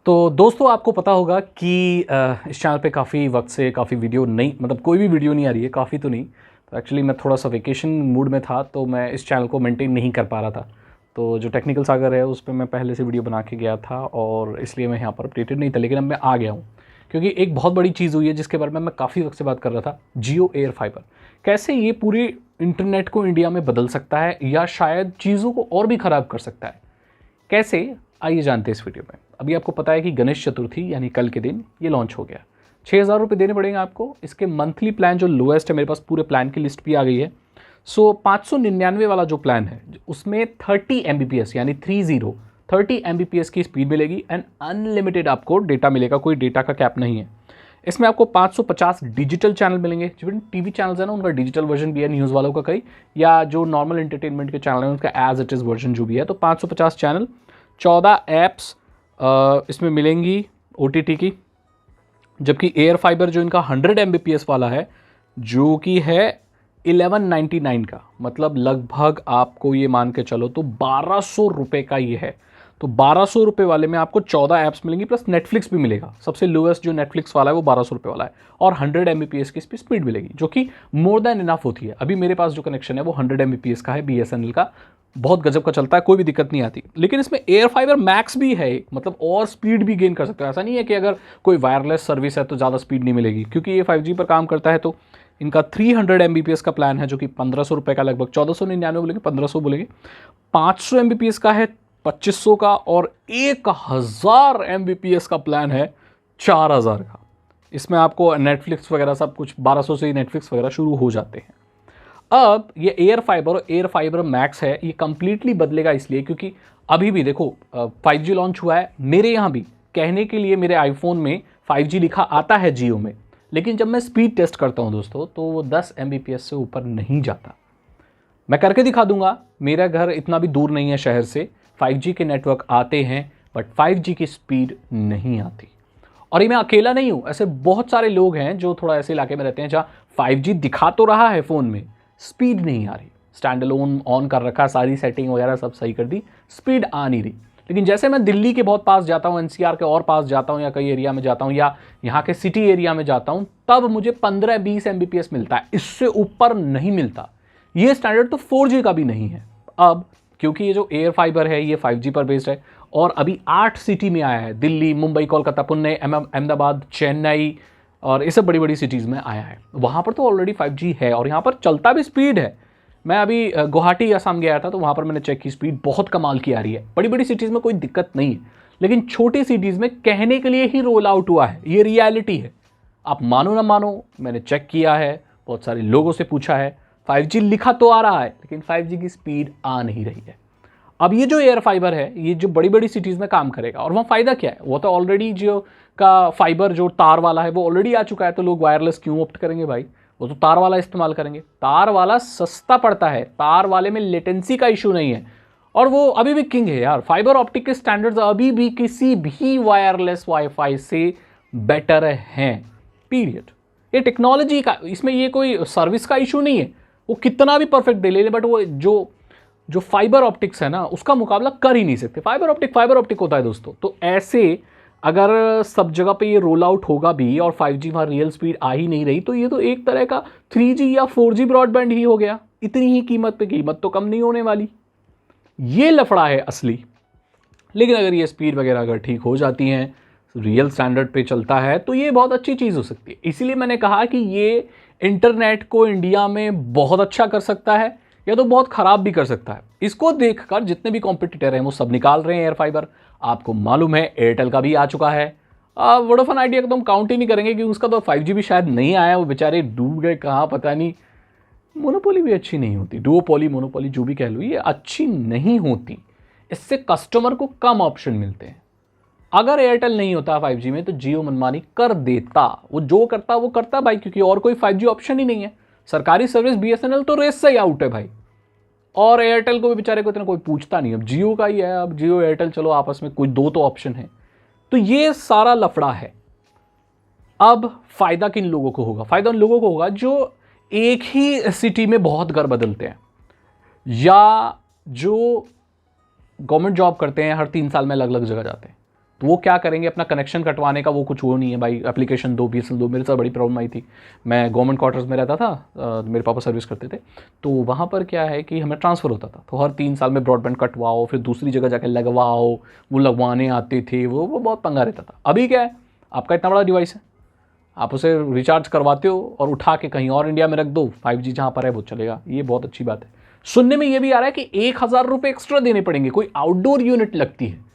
तो दोस्तों आपको पता होगा कि इस चैनल पे काफ़ी वक्त से काफ़ी वीडियो नहीं मतलब कोई भी वीडियो नहीं आ रही है, काफ़ी तो नहीं। तो एक्चुअली मैं थोड़ा सा वेकेशन मूड में था तो मैं इस चैनल को मेंटेन नहीं कर पा रहा था। तो जो टेक्निकल सागर है उस पर मैं पहले से वीडियो बना के गया था और इसलिए मैं यहाँ पर अपडेटेड नहीं था, लेकिन अब मैं आ गया हूँ क्योंकि एक बहुत बड़ी चीज़ हुई है जिसके बारे में मैं काफ़ी वक्त से बात कर रहा था। जियो एयर फाइबर कैसे ये पूरे इंटरनेट को इंडिया में बदल सकता है या शायद चीज़ों को और भी ख़राब कर सकता है। कैसे, आइए जानते हैं इस वीडियो में। अभी आपको पता है कि गणेश चतुर्थी यानी कल के दिन ये लॉन्च हो गया। 6,000 रुपये देने पड़ेंगे आपको। इसके मंथली प्लान जो लोएस्ट है, मेरे पास पूरे प्लान की लिस्ट भी आ गई है। 599 वाला जो प्लान है उसमें 30 Mbps यानी 30 Mbps की स्पीड मिलेगी एंड अनलिमिटेड आपको डेटा मिलेगा, कोई डेटा का कैप नहीं है। इसमें आपको 550 डिजिटल चैनल मिलेंगे, जो टीवी चैनल्स है ना उनका डिजिटल वर्जन भी है, न्यूज़ वालों का कई, या जो नॉर्मल एंटरटेनमेंट के चैनल है उनका एज इट इज़ वर्जन जो भी है। तो 550 चैनल, 14 ऐप्स इसमें मिलेंगी OTT की। जबकि एयर फाइबर जो इनका 100 Mbps वाला है जो कि है 1199 का, मतलब लगभग आपको ये मान के चलो तो 1200 रुपये का ये है। तो 1200 रुपये वाले में आपको 14 ऐप्स मिलेंगी प्लस नेटफ्लिक्स भी मिलेगा। सबसे लोएस्ट जो नेटफ्लिक्स वाला है वो 1200 रुपये वाला है और 100 Mbps की स्पीड मिलेगी, जो कि मोर देन इनफ होती है। अभी मेरे पास जो कनेक्शन है वो 100 Mbps का है, BSNL का, बहुत गजब का चलता है, कोई भी दिक्कत नहीं आती। लेकिन इसमें एयर फाइबर मैक्स भी है, मतलब और स्पीड भी गेन कर सकते हो। ऐसा नहीं है कि अगर कोई वायरलेस सर्विस है तो ज़्यादा स्पीड नहीं मिलेगी, क्योंकि ये 5G पर काम करता है। तो इनका 300 Mbps का प्लान है जो कि 1500 रुपये का, लगभग 1499 बोलेंगे, 1500 बोलेंगे। 500 Mbps का है 2500 का, और 1000 Mbps का प्लान है 4000 का। इसमें आपको नेटफ्लिक्स वगैरह सब कुछ 1200 से ही नेटफ्लिक्स वगैरह शुरू हो जाते हैं। अब ये एयर फाइबर मैक्स है, ये कंप्लीटली बदलेगा इसलिए क्योंकि अभी भी देखो 5G लॉन्च हुआ है। मेरे यहाँ भी कहने के लिए मेरे आईफोन में 5G लिखा आता है जियो में, लेकिन जब मैं स्पीड टेस्ट करता हूँ दोस्तों तो वो 10 Mbps से ऊपर नहीं जाता। मैं करके दिखा दूंगा, मेरा घर इतना भी दूर नहीं है शहर से, 5G के नेटवर्क आते हैं बट 5G की स्पीड नहीं आती। और ये मैं अकेला नहीं हूँ, ऐसे बहुत सारे लोग हैं जो थोड़ा ऐसे इलाके में रहते हैं जहाँ 5G दिखा तो रहा है फ़ोन में, स्पीड नहीं आ रही। स्टैंड अलोन ऑन कर रखा, सारी सेटिंग वगैरह सब सही कर दी, स्पीड आ नहीं रही। लेकिन जैसे मैं दिल्ली के बहुत पास जाता हूँ, NCR के और पास जाता हूँ, या कई एरिया में जाता हूँ, या यहाँ के सिटी एरिया में जाता हूँ, तब मुझे 15-20 Mbps मिलता है, इससे ऊपर नहीं मिलता। ये स्टैंडर्ड तो 4G का भी नहीं है। अब क्योंकि ये जो एयर फाइबर है ये 5G पर बेस्ड है और अभी 8 सिटी में आया है, दिल्ली, मुंबई, कोलकाता, पुणे, अहमदाबाद, चेन्नई और ये सब बड़ी बड़ी सिटीज़ में आया है। वहाँ पर तो ऑलरेडी 5G है और यहाँ पर चलता भी स्पीड है। मैं अभी गुवाहाटी असम गया था तो वहाँ पर मैंने चेक की, स्पीड बहुत कमाल की आ रही है। बड़ी बड़ी सिटीज़ में कोई दिक्कत नहीं है, लेकिन छोटी सिटीज़ में कहने के लिए ही रोल आउट हुआ है, ये रियलिटी है। आप मानो ना मानो, मैंने चेक किया है, बहुत सारे लोगों से पूछा है, 5G लिखा तो आ रहा है लेकिन 5G की स्पीड आ नहीं रही है। अब ये जो एयर फाइबर है ये जो बड़ी बड़ी सिटीज़ में काम करेगा, और वहाँ फ़ायदा क्या है, वो तो ऑलरेडी जियो का फाइबर जो तार वाला है वो ऑलरेडी आ चुका है, तो लोग वायरलेस क्यों ऑप्ट करेंगे भाई, वो तो तार वाला इस्तेमाल करेंगे। तार वाला सस्ता पड़ता है, तार वाले में लेटेंसी का इशू नहीं है, और वो अभी भी किंग है यार। फाइबर ऑप्टिक के स्टैंडर्ड्स अभी भी किसी भी वायरलेस वाईफाई से बेटर हैं, पीरियड। ये टेक्नोलॉजी का, इसमें ये कोई सर्विस का इशू नहीं है, वो कितना भी परफेक्ट दे ले, बट वो जो फाइबर ऑप्टिक्स है ना उसका मुकाबला कर ही नहीं सकते। फाइबर ऑप्टिक होता है दोस्तों। तो ऐसे अगर सब जगह पे ये रोल आउट होगा भी और 5G वहाँ रियल स्पीड आ ही नहीं रही, तो ये तो एक तरह का 3G या 4G ब्रॉडबैंड ही हो गया। इतनी ही कीमत पे, कीमत तो कम नहीं होने वाली। ये लफड़ा है असली। लेकिन अगर ये स्पीड वगैरह अगर ठीक हो जाती हैं, रियल स्टैंडर्ड पे चलता है, तो ये बहुत अच्छी चीज़ हो सकती है। इसीलिए मैंने कहा कि ये इंटरनेट को इंडिया में बहुत अच्छा कर सकता है या तो बहुत ख़राब भी कर सकता है। इसको देखकर जितने भी कॉम्पिटिटर हैं वो सब निकाल रहे हैं एयर फाइबर। आपको मालूम है एयरटेल का भी आ चुका है। वोडाफोन आइडिया का तो हम काउंट ही नहीं करेंगे क्योंकि उसका तो 5G भी शायद नहीं आया, वो बेचारे डूब गए कहाँ पता नहीं। मोनोपोली भी अच्छी नहीं होती, डुओपोली, मोनोपोली जो भी कह लो, ये अच्छी नहीं होती। इससे कस्टमर को कम ऑप्शन मिलते हैं। अगर एयरटेल नहीं होता 5G में तो जियो मनमानी कर देता, वो जो करता वो करता भाई, क्योंकि और कोई 5G ऑप्शन ही नहीं है। सरकारी सर्विस BSNL तो रेस से ही आउट है भाई, और एयरटेल को भी बेचारे को इतना कोई पूछता नहीं। अब जियो का ही है, अब जियो एयरटेल चलो आपस में कोई दो तो ऑप्शन है। तो ये सारा लफड़ा है। अब फायदा किन लोगों को होगा? फायदा उन लोगों को होगा जो एक ही सिटी में बहुत घर बदलते हैं, या जो गवर्नमेंट जॉब करते हैं, हर 3 साल में अलग अलग जगह जाते हैं। तो वो क्या करेंगे, अपना कनेक्शन कटवाने का वो कुछ वो नहीं है भाई, एप्लीकेशन दो, BSNL दो। मेरे साथ बड़ी प्रॉब्लम आई थी, मैं गवर्नमेंट क्वार्टर्स में रहता था, मेरे पापा सर्विस करते थे, तो वहाँ पर क्या है कि हमें ट्रांसफ़र होता था, तो हर 3 साल में ब्रॉडबैंड कटवाओ, फिर दूसरी जगह जाके लगवाओ, वो लगवाने आते थे, वो बहुत पंगा रहता था। अभी क्या है, आपका इतना बड़ा डिवाइस है, आप उसे रिचार्ज करवाते हो और उठा के कहीं और इंडिया में रख दो, 5G जहाँ पर है वो चलेगा। ये बहुत अच्छी बात है। सुनने में ये भी आ रहा है कि 1,000 रुपये एक्स्ट्रा देने पड़ेंगे, कोई आउटडोर यूनिट लगती है।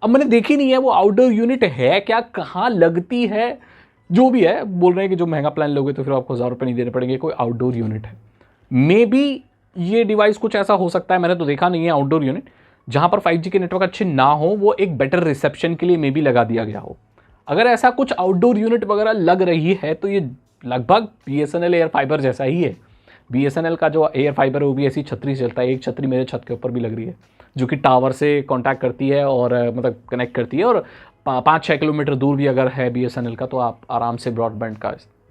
अब मैंने देखी नहीं है वो आउटडोर यूनिट है क्या, कहाँ लगती है, जो भी है, बोल रहे हैं कि जो महंगा प्लान लोगे तो फिर आपको 1,000 रुपये नहीं देने पड़ेंगे, कोई आउटडोर यूनिट है। मे बी ये डिवाइस कुछ ऐसा हो सकता है, मैंने तो देखा नहीं है आउटडोर यूनिट, जहाँ पर 5G के नेटवर्क अच्छे ना हो, वो एक बेटर रिसेप्शन के लिए मे बी लगा दिया गया हो। अगर ऐसा कुछ आउटडोर यूनिट वगैरह लग रही है तो ये लगभग BSNL एयर फाइबर जैसा ही है। BSNL का जो एयर फाइबर है वो भी ऐसी छतरी से चलता है। एक छतरी मेरे छत के ऊपर भी लग रही है, जो कि टावर से कांटेक्ट करती है और मतलब कनेक्ट करती है, और 5-6 किलोमीटर दूर भी अगर है BSNL का तो आप आराम से ब्रॉडबैंड का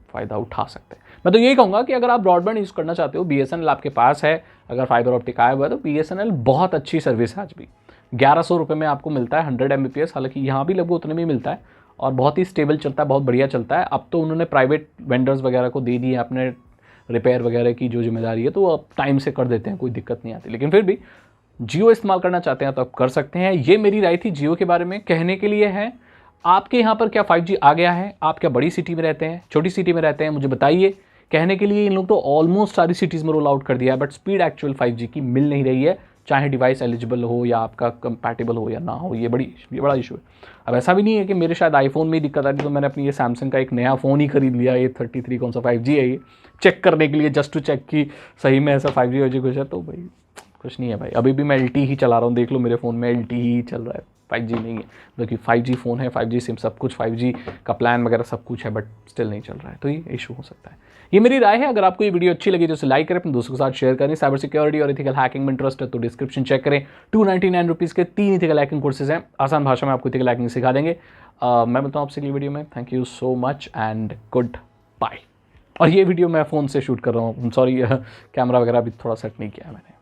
फ़ायदा उठा सकते हैं। मैं तो यही कहूँगा कि अगर आप ब्रॉडबैंड यूज़ करना चाहते हो, BSNL आपके पास है, अगर फाइबर ऑप्टिक आया हुआ है तो BSNL बहुत अच्छी सर्विस है। आज भी 1100 रुपये में आपको मिलता है 100 Mbps, हालांकि यहाँ भी लगभग उतने में मिलता है और बहुत ही स्टेबल चलता है, बहुत बढ़िया चलता है। अब तो उन्होंने प्राइवेट वेंडर्स वगैरह को दे दी है अपने रिपेयर वगैरह की जो जिम्मेदारी है, तो अब टाइम से कर देते हैं, कोई दिक्कत नहीं आती। लेकिन फिर भी जियो इस्तेमाल करना चाहते हैं तो आप कर सकते हैं। ये मेरी राय थी जियो के बारे में, कहने के लिए है। आपके यहाँ पर क्या 5G आ गया है? आप क्या बड़ी सिटी में रहते हैं, छोटी सिटी में रहते हैं, मुझे बताइए। कहने के लिए इन लोग तो ऑलमोस्ट सारी सिटीज़ में रोल आउट कर दिया है, बट स्पीड एक्चुअल 5G की मिल नहीं रही है, चाहे डिवाइस एलिजिबल हो या आपका कंपैटिबल हो या ना हो। ये बड़ा इशू है। अब ऐसा भी नहीं है कि मेरे शायद आईफोन में ही दिक्कत आ रही, तो मैंने अपनी ये सैमसंग का एक नया फ़ोन ही खरीद लिया, ये 33 कौन सा 5G है, ये चेक करने के लिए, जस्ट टू चेक कि सही में ऐसा 5G हो कुछ है। तो भाई कुछ नहीं है भाई, अभी भी मैं LTE ही चला रहा हूँ, देख लो मेरे फ़ोन में LTE ही चल रहा है, 5G नहीं है। क्योंकि 5G फ़ोन है, 5G सिम, सब कुछ 5G का प्लान वगैरह सब कुछ है, बट स्टिल नहीं चल रहा है, तो ये इशू हो सकता है। ये मेरी राय है। अगर आपको ये वीडियो अच्छी लगी तो उसे लाइक करें, अपने दोस्तों के साथ शेयर करें। साइबर सिक्योरिटी और इथिकल हैकिंग में इंटरेस्ट है तो डिस्क्रिप्शन चेक करें, 299 रुपीज़ के 3 इथिकल हैकिंग कोर्सेज हैं, आसान भाषा में आपको इथिकल हैकिंग सिखा देंगे। मैं मिलता हूँ आपसे अगली वीडियो में। Thank you so much and good bye. और ये वीडियो मैं फ़ोन से शूट कर रहा हूँ, सॉरी कैमरा वगैरह भी थोड़ा सेट नहीं किया है मैंने।